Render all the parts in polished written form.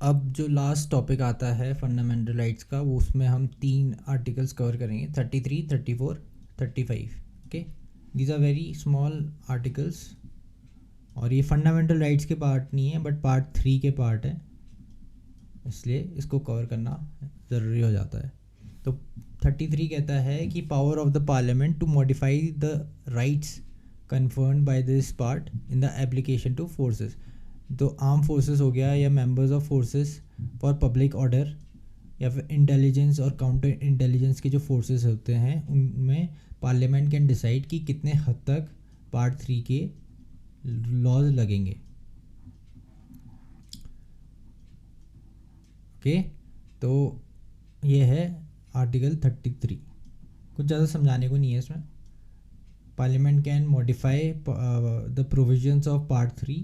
अब जो last topic आता है फंडामेंटल राइट्स का, वो उसमें हम 3 आर्टिकल्स कवर करेंगे, 33, 34, 35। Okay, these are very small articles और ये फंडामेंटल राइट्स के पार्ट नहीं है बट पार्ट 3 के पार्ट है, इसलिए इसको कवर करना ज़रूरी हो जाता है। तो 33 कहता है कि power of the parliament to modify the rights conferred by this part in the application to forces. तो आर्म फोर्सेस हो गया या members of forces for public order या फिर इंटेलिजेंस और काउंटर इंटेलिजेंस के जो फोर्सेस होते हैं, उनमें पार्लियामेंट कैन डिसाइड कि कितने हद तक पार्ट 3 के लॉज लगेंगे। ओके, तो ये है आर्टिकल 33। कुछ ज़्यादा समझाने को नहीं है इसमें। Parliament can modify the provisions of part 3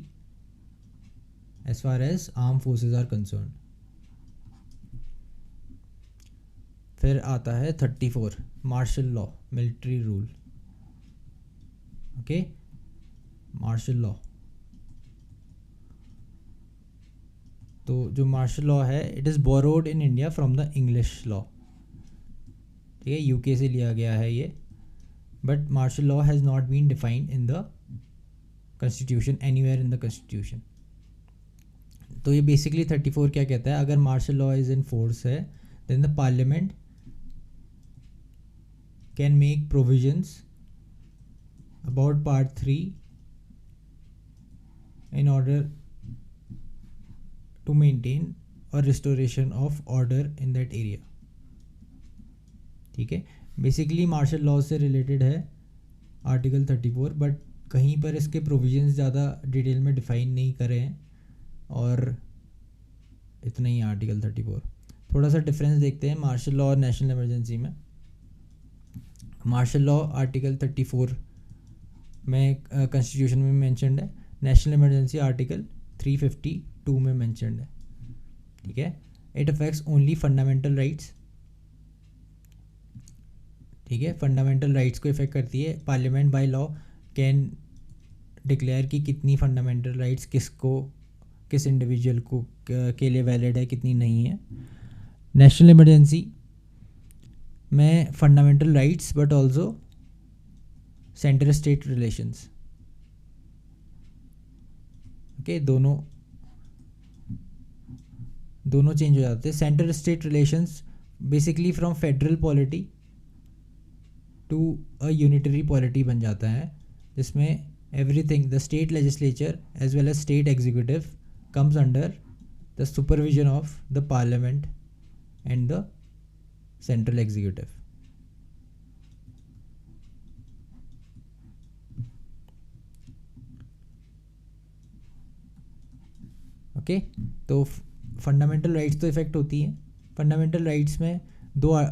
as far as armed forces are concerned। फिर आता है 34 martial law, military rule. Okay, martial law, तो जो मार्शल लॉ है it is borrowed in India from the English law. ठीक है, UK से लिया गया है ये, but martial law has not been defined in the constitution, anywhere in the constitution. तो ये बेसिकली 34 क्या कहता है, अगर martial law is in force है then the parliament can make provisions about part 3 in order to maintain और restoration of order in that area. ठीक है, बेसिकली मार्शल लॉ से रिलेटेड है आर्टिकल 34, बट कहीं पर इसके प्रोविजंस ज़्यादा डिटेल में डिफाइन नहीं करे हैं और इतना ही आर्टिकल 34। थोड़ा सा डिफरेंस देखते हैं मार्शल लॉ और नेशनल इमरजेंसी में। मार्शल लॉ आर्टिकल 34 में कॉन्स्टिट्यूशन में मेंशन्ड है, नेशनल इमरजेंसी आर्टिकल 352 में मेंशन्ड है। ठीक है, it affects only fundamental rights. ठीक है, फंडामेंटल राइट्स को इफेक्ट करती है। Parliament by law can declare कि कितनी फंडामेंटल राइट्स किस इंडिविजुअल को के लिए वैलिड है, कितनी नहीं है। नेशनल इमरजेंसी में fundamental rights but also centre state relations. Okay, दोनों चेंज हो जाते हैं। Centre state relations basically from federal polity to a unitary polity बन जाता है, जिसमें everything the state legislature as well as state executive comes under the supervision of the parliament and the central executive। Okay, तो fundamental rights तो effect होती हैं। Fundamental rights में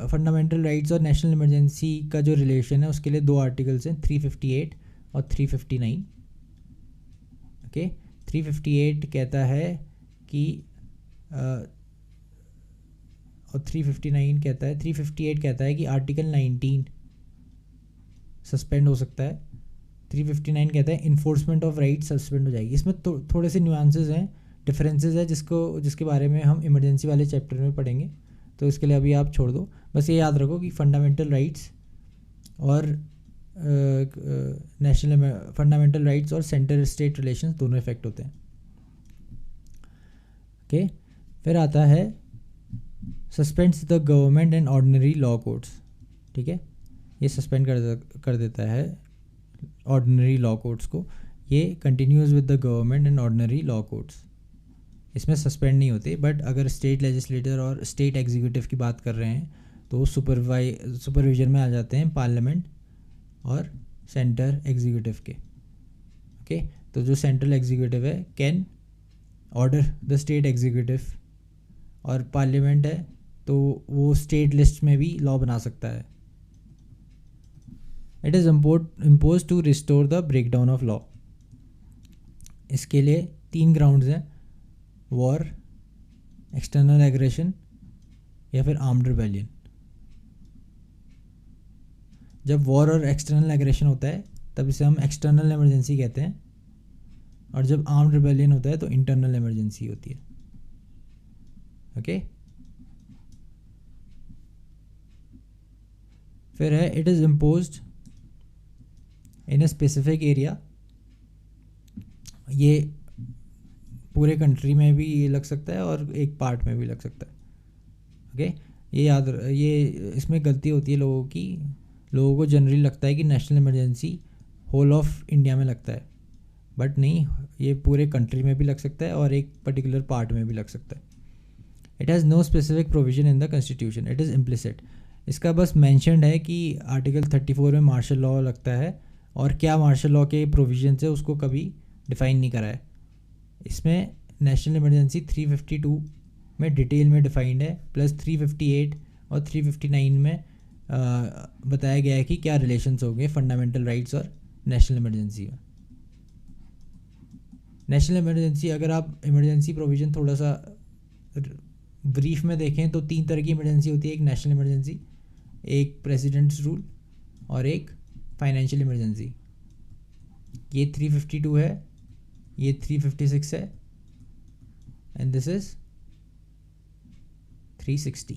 fundamental rights और नेशनल इमरजेंसी का जो रिलेशन है उसके लिए 2 आर्टिकल्स हैं, 358 और 359। ओके, 358 कहता है कि और 359 कहता है, 358 कहता है कि आर्टिकल 19 सस्पेंड हो सकता है। 359 कहता है इन्फोर्समेंट ऑफ राइट सस्पेंड हो जाएगी। इसमें थोड़े से न्यूआंसेस हैं, डिफरेंसेस है, जिसके बारे में हम इमरजेंसी वाले चैप्टर में पढ़ेंगे, तो इसके लिए अभी आप छोड़ दो। बस ये याद रखो कि फंडामेंटल राइट्स और नेशनल फंडामेंटल राइट्स और सेंटर स्टेट रिलेशंस दोनों इफेक्ट होते हैं। ओके, फिर आता है suspends the government and ordinary law codes. ठीक है, ये सस्पेंड कर देता है ऑर्डिनरी लॉ कोड्स को। ये continues with the government and ordinary law codes, इसमें सस्पेंड नहीं होते। बट अगर स्टेट लेजिस्लेटर और स्टेट एग्जीक्यूटिव की बात कर रहे हैं तो सुपरविजन में आ जाते हैं पार्लियामेंट और सेंटर एग्जीक्यूटिव के। ओके, तो जो सेंट्रल एग्जीक्यूटिव है can order the state executive, और पार्लियामेंट है तो वो स्टेट लिस्ट में भी लॉ बना सकता है। It is impose to restore the breakdown of law. इसके लिए 3 ग्राउंड्स हैं, वॉर, एक्सटर्नल एग्रेशन या फिर आर्म्ड रिबेलियन। जब वॉर और एक्सटर्नल एग्रेशन होता है तब इसे हम एक्सटर्नल इमरजेंसी कहते हैं, और जब आर्म्ड रिबेलियन होता है तो इंटरनल इमरजेंसी होती है। ओके। फिर है it is imposed in a specific area, ये पूरे कंट्री में भी ये लग सकता है और एक पार्ट में भी लग सकता है। ओके, ये इसमें गलती होती है लोगों की। लोगों को जनरली लगता है कि national emergency whole of India में लगता है, बट नहीं, ये पूरे कंट्री में भी लग सकता है और एक पर्टिकुलर पार्ट में भी लग सकता है। It has no specific provision in the constitution, it is implicit. इसका बस मैंशनड है कि आर्टिकल 34 में मार्शल लॉ लगता है, और क्या मार्शल लॉ के प्रोविजन है उसको कभी डिफ़ाइन नहीं करा है। इसमें नेशनल इमरजेंसी 352 में डिटेल में डिफाइंड है, प्लस 358 और 359 में बताया गया है कि क्या रिलेशंस होंगे फंडामेंटल राइट्स और नेशनल इमरजेंसी में। नेशनल इमरजेंसी, अगर आप इमरजेंसी प्रोविज़न थोड़ा सा ब्रीफ में देखें तो 3 तरह की इमरजेंसी होती है। एक नेशनल इमरजेंसी, एक प्रेसिडेंट्स रूल और एक फाइनेंशियल इमरजेंसी। ये 352 है, ये 356 है, एंड दिस इज 360।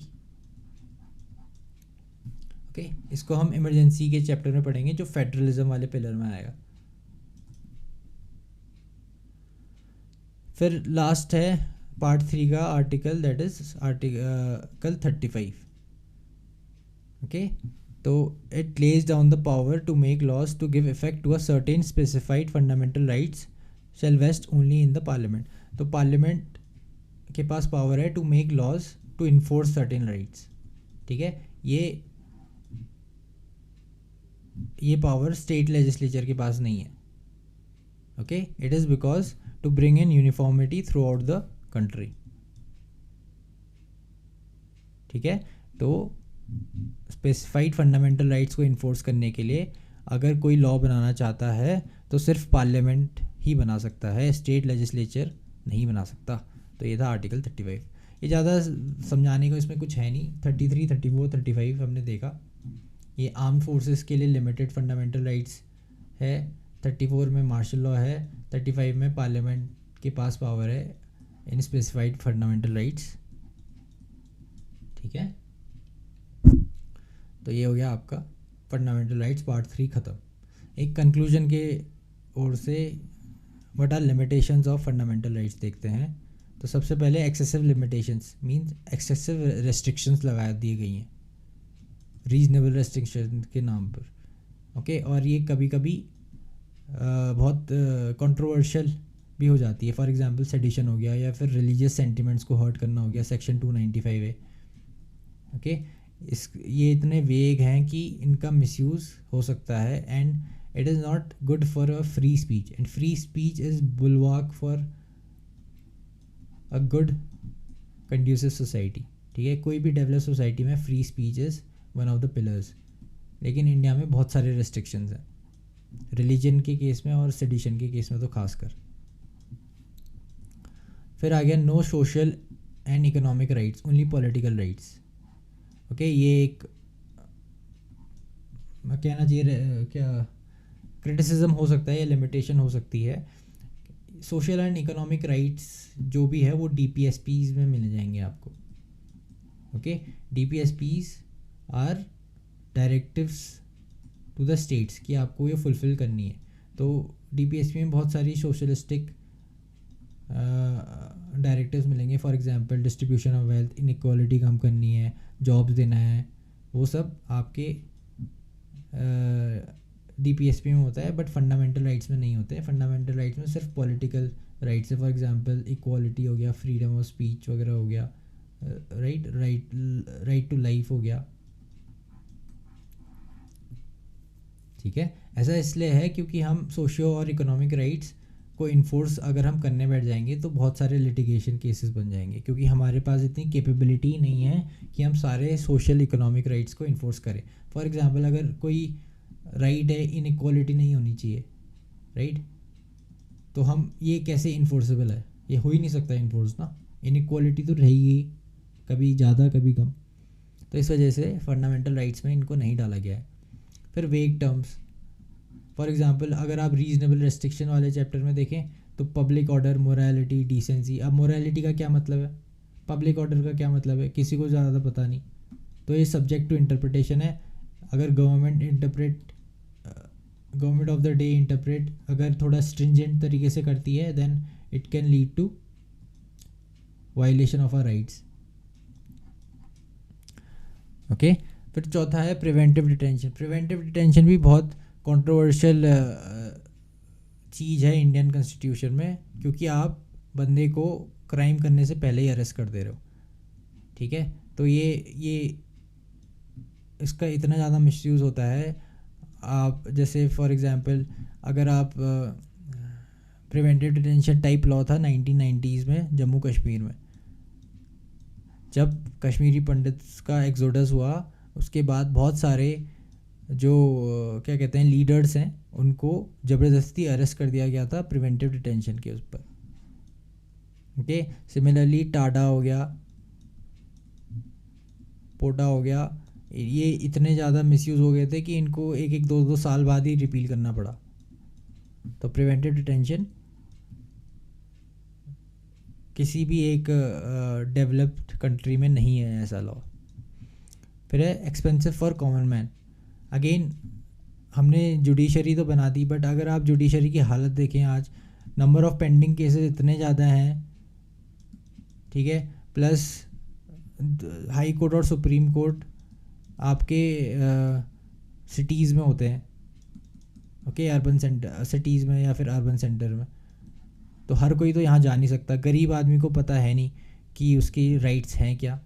ओके, इसको हम इमरजेंसी के चैप्टर में पढ़ेंगे जो फेडरलिज्म वाले पिलर में आएगा। फिर लास्ट है पार्ट 3 का article, that is article 35। Okay, तो it lays down the power to make laws to give effect to a certain specified fundamental rights shall vest only in the parliament. तो parliament के पास power है to make laws to enforce certain rights. ठीक है, ये power state legislature के पास नहीं है। Okay, it is because to bring in uniformity throughout the country. ठीक है, तो स्पेसिफाइड फंडामेंटल राइट्स को इन्फोर्स करने के लिए अगर कोई लॉ बनाना चाहता है तो सिर्फ पार्लियामेंट ही बना सकता है, स्टेट लेजिस्लेचर नहीं बना सकता। तो ये था आर्टिकल 35। ये ज़्यादा समझाने को इसमें कुछ है नहीं। 33, 34, 35 हमने देखा। ये आर्म फोर्सेस के लिए लिमिटेड फंडामेंटल राइट्स है, 34 में मार्शल लॉ है, 35 में पार्लियामेंट के पास पावर है इन स्पेसिफाइड फंडामेंटल राइट्स। ठीक है, तो ये हो गया आपका फंडामेंटल राइट्स पार्ट 3 ख़त्म। एक कंक्लूजन के ओर से what are limitations of fundamental rights देखते हैं। तो सबसे पहले excessive limitations means excessive restrictions लगा दी गई हैं रीजनेबल रेस्ट्रिक्शन के नाम पर। ओके, और ये कभी कभी बहुत कंट्रोवर्शियल भी हो जाती है। फॉर एग्जांपल सेडिशन हो गया, या फिर रिलीजियस सेंटिमेंट्स को हर्ट करना हो गया, सेक्शन 295 है। ओके, ये इतने वेग हैं कि इनका मिसयूज़ हो सकता है, and it is not good for a free speech, and free speech is bulwark for a good conducive society. ठीक है, कोई भी डेवलप सोसाइटी में free speech is one of the pillars. लेकिन इंडिया में बहुत सारे रिस्ट्रिक्शंस हैं, रिलीजन के केस में और सेडिशन के केस में तो खासकर। फिर आ गया no social and economic rights, only political rights. Okay, ये एक कहना चाहिए क्या क्रिटिसिज्म हो सकता है या लिमिटेशन हो सकती है। सोशल एंड इकोनॉमिक राइट्स जो भी है वो DPSPs में मिल जाएंगे आपको। Okay, DPSPs are directives to the states कि आपको ये फुलफ़िल करनी है। तो DPSP में बहुत सारी सोशलिस्टिक डायरेक्टिव्स मिलेंगे। For example distribution of wealth, inequality कम करनी है, जॉब्स देना है, वो सब आपके DPSP में होता है, बट फंडामेंटल राइट्स में नहीं होते हैं। फंडामेंटल राइट्स में सिर्फ पॉलिटिकल राइट्स है। फॉर एग्जांपल इक्वालिटी हो गया, फ्रीडम ऑफ स्पीच वगैरह हो गया, राइट टू लाइफ हो गया। ठीक है, ऐसा इसलिए है क्योंकि हम सोशियो और इकोनॉमिक राइट्स को इन्फोर्स अगर हम करने बैठ जाएंगे तो बहुत सारे लिटिगेशन केसेस बन जाएंगे, क्योंकि हमारे पास इतनी कैपेबिलिटी नहीं है कि हम सारे सोशल इकोनॉमिक राइट्स को इन्फोर्स करें। फॉर एग्जांपल अगर कोई राइट है इनइक्वालिटी नहीं होनी चाहिए, राइट, तो हम ये कैसे इन्फोर्सेबल है, ये हो ही नहीं सकता इन्फोर्स ना। इनइक्वालिटी तो रहेगी, कभी ज़्यादा कभी कम। तो इस वजह से फंडामेंटल राइट्स में इनको नहीं डाला गया है। फिर वेग टर्म्स, फॉर एग्जांपल अगर आप रीजनेबल रेस्ट्रिक्शन वाले चैप्टर में देखें तो पब्लिक ऑर्डर, मोरालिटी, डिसेंसी। अब मोरालिटी का क्या मतलब है? पब्लिक ऑर्डर का क्या मतलब है, किसी को ज़्यादा पता नहीं। तो ये सब्जेक्ट टू इंटरप्रिटेशन है। अगर government of the day interpret अगर थोड़ा स्ट्रिंजेंट तरीके से करती है, then it can lead to violation of our rights. Okay, फिर चौथा है प्रिवेंटिव डिटेंशन। प्रिवेंटिव डिटेंशन भी बहुत कंट्रोवर्शियल चीज़ है इंडियन कॉन्स्टिट्यूशन में, क्योंकि आप बंदे को क्राइम करने से पहले ही अरेस्ट कर दे रहे हो। ठीक है, तो ये इसका इतना ज़्यादा मिसयूज़ होता है। आप जैसे फॉर एग्जांपल अगर आप प्रिवेंटिव डिटेंशन टाइप लॉ था 1990s में जम्मू कश्मीर में, जब कश्मीरी पंडित्स का एक्सोडस हुआ, उसके बाद बहुत सारे जो क्या कहते हैं लीडर्स हैं, उनको ज़बरदस्ती अरेस्ट कर दिया गया था प्रिवेंटिव डिटेंशन के उस पर। ओके, सिमिलरली टाडा हो गया, पोटा हो गया, ये इतने ज़्यादा मिसयूज़ हो गए थे कि इनको एक एक दो साल बाद ही रिपील करना पड़ा। तो प्रिवेंटिव डिटेंशन किसी भी एक डेवलप्ड कंट्री में नहीं है ऐसा लॉ। फिर है expensive for common man. Again हमने जुडिशरी तो बना दी, बट अगर आप जुडिशरी की हालत देखें आज, नंबर ऑफ पेंडिंग केसेस इतने ज़्यादा हैं, ठीक है, प्लस हाई कोर्ट और सुप्रीम कोर्ट आपके सिटीज़ में होते हैं। ओके, अर्बन सेंटर सिटीज़ में या फिर अर्बन सेंटर में, तो हर कोई तो यहाँ जा नहीं सकता। गरीब आदमी को पता है नहीं कि उसकी राइट्स हैं क्या।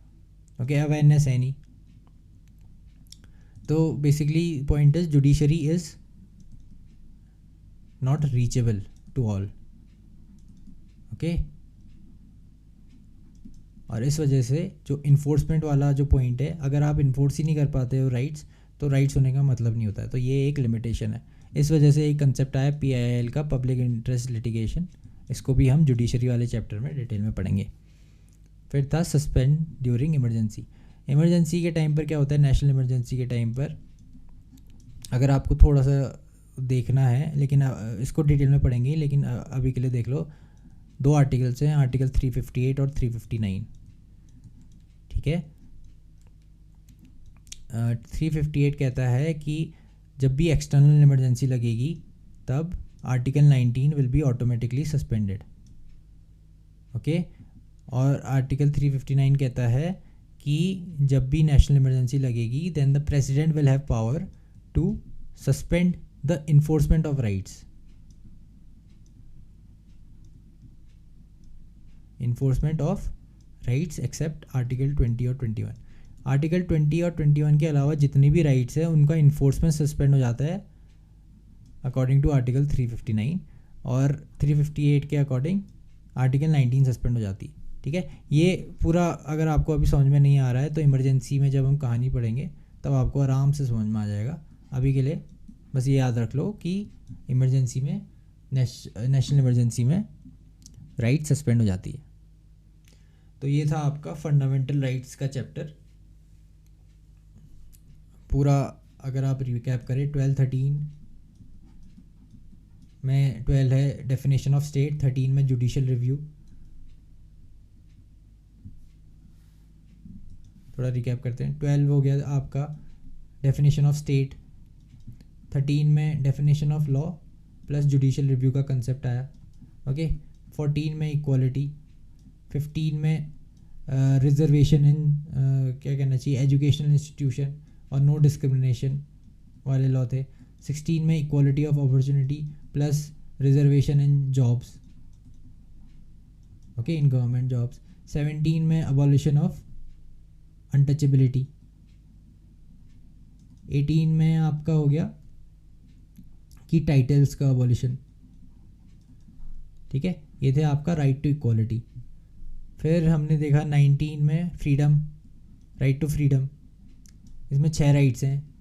ओके, अवेयरनेस है नहीं। तो basically point is judiciary is not reachable to all. Okay, और इस वजह से जो इन्फोर्समेंट वाला जो पॉइंट है, अगर आप इन्फोर्स ही नहीं कर पाते हो राइट्स, तो राइट्स होने का मतलब नहीं होता है। तो ये एक लिमिटेशन है। इस वजह से एक कंसेप्ट आया PIL का, पब्लिक इंटरेस्ट लिटिगेशन। इसको भी हम जुडिशरी वाले चैप्टर में डिटेल में पढ़ेंगे। फिर था सस्पेंड ड्यूरिंग इमरजेंसी। इमरजेंसी के टाइम पर क्या होता है, नेशनल इमरजेंसी के टाइम पर अगर आपको थोड़ा सा देखना है, लेकिन इसको डिटेल में पढ़ेंगे, लेकिन अभी के लिए देख लो। 2 आर्टिकल्स हैं, आर्टिकल 358 और 359। ठीक है, 358 कहता है कि जब भी एक्सटर्नल इमरजेंसी लगेगी तब article 19 will be automatically suspended. Okay, और आर्टिकल 359 कहता है कि जब भी नेशनल इमरजेंसी लगेगी, then the president will have power to suspend the enforcement of rights. Enforcement of rights except article 20 और 21। आर्टिकल 20 और 21 के अलावा जितनी भी राइट्स है उनका इन्फोर्समेंट सस्पेंड हो जाता है अकॉर्डिंग टू आर्टिकल 359, और 358 के अकॉर्डिंग आर्टिकल 19 सस्पेंड हो जाती है। ठीक है, ये पूरा अगर आपको अभी समझ में नहीं आ रहा है तो इमरजेंसी में जब हम कहानी पढ़ेंगे तब आपको आराम से समझ में आ जाएगा। अभी के लिए बस ये याद रख लो कि इमरजेंसी में, नेशनल इमरजेंसी में राइट सस्पेंड हो जाती है। तो ये था आपका फंडामेंटल राइट्स का चैप्टर पूरा। अगर आप रिकैप करें, 12-13 में 12 है डेफिनेशन ऑफ स्टेट, 13 में जुडिशियल रिव्यू। थोड़ा रिकैप करते हैं। 12 हो गया आपका डेफिनेशन ऑफ स्टेट, 13 में definition of law plus judicial review का कंसेप्ट आया। ओके, 14 में इक्वालिटी, 15 में रिजर्वेशन इन क्या कहना चाहिए एजुकेशनल इंस्टीट्यूशन और नो डिस्क्रिमिनेशन वाले लॉ थे। 16 में equality of opportunity plus reservation in jobs, okay, in government jobs. 17 में अबॉलिशन ऑफ अनटचेबिलिटी। 18 में आपका हो गया कि टाइटल्स का अबॉलिशन। ठीक है, ये थे आपका राइट टू इक्वालिटी। फिर हमने देखा 19 में फ्रीडम, राइट टू फ्रीडम। इसमें 6 राइट्स हैं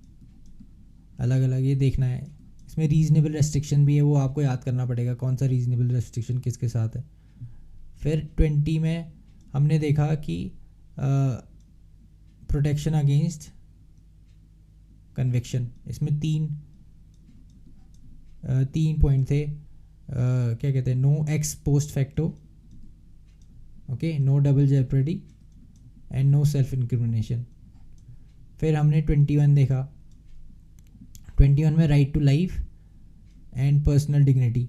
अलग अलग, ये देखना है। इसमें रीजनेबल रेस्ट्रिक्शन भी है, वो आपको याद करना पड़ेगा कौन सा रीजनेबल रेस्ट्रिक्शन किसके साथ है। फिर 20 में हमने देखा कि प्रोटेक्शन अगेंस्ट कन्विक्शन। इसमें तीन पॉइंट थे, क्या कहते हैं, no ex post facto, okay, no double jeopardy and no self incrimination. फिर हमने 21 देखा। 21 में right to life and personal dignity.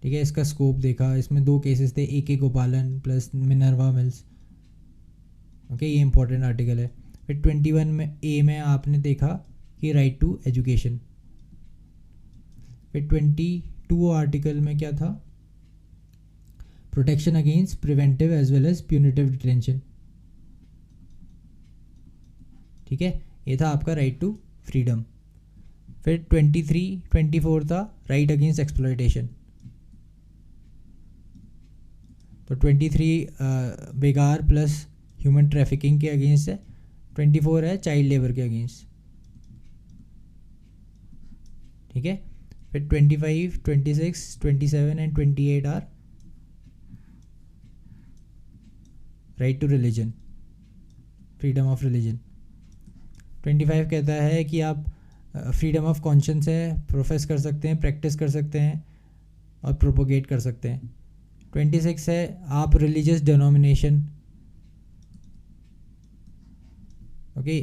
ठीक है, इसका स्कोप देखा। इसमें 2 केसेस थे, AK गोपालन प्लस मिनर्वा मिल्स। ओके, ये इंपॉर्टेंट आर्टिकल है। फिर 21 में A में आपने देखा कि राइट टू एजुकेशन। फिर 22 आर्टिकल में क्या था, protection against preventive as well as punitive detention. ठीक है, ये था आपका राइट टू फ्रीडम। फिर 24 था राइट अगेंस्ट एक्सप्लॉयटेशन। तो 23 बेगार प्लस ह्यूमन ट्रैफिकिंग के अगेंस्ट है। 24 है चाइल्ड लेबर के अगेंस्ट। ठीक है, फिर 25, 26, 27 and 28 are right to religion, freedom of religion. 25 कहता है कि आप फ्रीडम ऑफ कॉन्शियंस है, प्रोफेस कर सकते हैं, प्रैक्टिस कर सकते हैं और प्रोपोगेट कर सकते हैं। 26 है आप religious denomination, okay,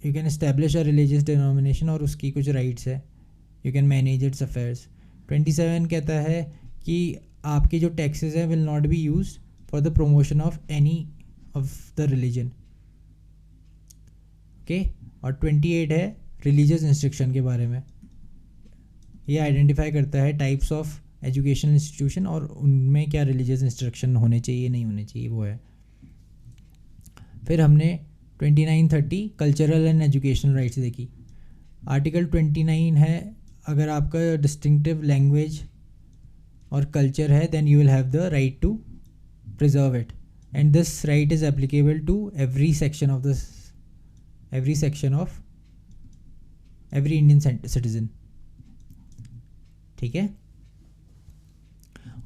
you can establish a religious denomination और उसकी कुछ राइट्स है, you can manage it's affairs. 27 कहता है कि आपके जो टैक्सेस हैं will not be used for the promotion of any of the religion. Okay, और 28 है रिलीजियस इंस्ट्रक्शन के बारे में। ये आइडेंटिफाई करता है टाइप्स ऑफ एजुकेशनल इंस्टीट्यूशन और उनमें क्या रिलीजियस इंस्ट्रक्शन होने चाहिए नहीं होने चाहिए, वो है। फिर हमने 29, 30 कल्चरल एंड एजुकेशनल राइट्स देखी। आर्टिकल 29 है अगर आपका डिस्टिंक्टिव लैंग्वेज और कल्चर है then you will have the right to preserve it and this right is applicable to every section of every Indian citizen. ठीक है,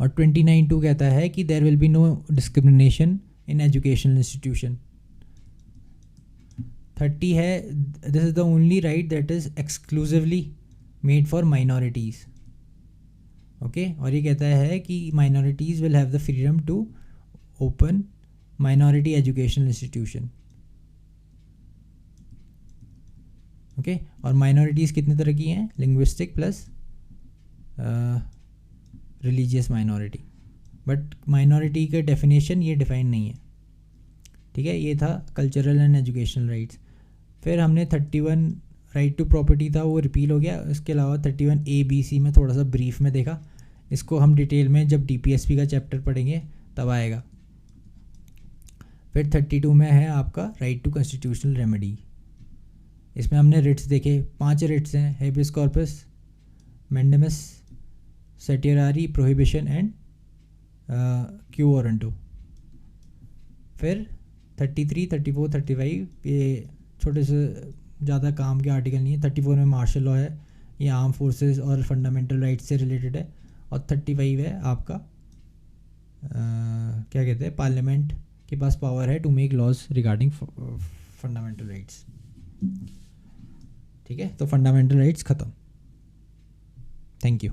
और 29(2) कहता है कि there will be no discrimination in educational institution. 30 है this is the only right that is exclusively made for minorities. Okay, और ये कहता है कि minorities will have the freedom to open minority educational institution. Okay, और minorities कितने तरह की हैं, linguistic plus religious minority, but minority का डेफिनेशन ये डिफाइन नहीं है। ठीक है, ये था कल्चरल एंड एजुकेशनल राइट्स। फिर हमने 31 राइट टू प्रॉपर्टी था वो रिपील हो गया। इसके अलावा 31A, B, C में थोड़ा सा ब्रीफ में देखा, इसको हम डिटेल में जब DPSP का चैप्टर पढ़ेंगे तब आएगा। फिर 32 में है आपका राइट टू कॉन्स्टिट्यूशनल रेमेडी। इसमें हमने रिट्स देखे, 5 रिट्स हैं, habeas corpus, mandamus, certiorari, prohibition and quo warranto. फिर 33, 34, 35 ये छोटे से ज़्यादा काम के आर्टिकल नहीं है। 34 में मार्शल लॉ है, ये आर्म फोर्सेस और फंडामेंटल राइट्स से रिलेटेड है। और 35 है आपका क्या कहते हैं, पार्लियामेंट के पास पावर है to make laws regarding fundamental rights. ठीक है, तो फंडामेंटल राइट्स ख़त्म। Thank you.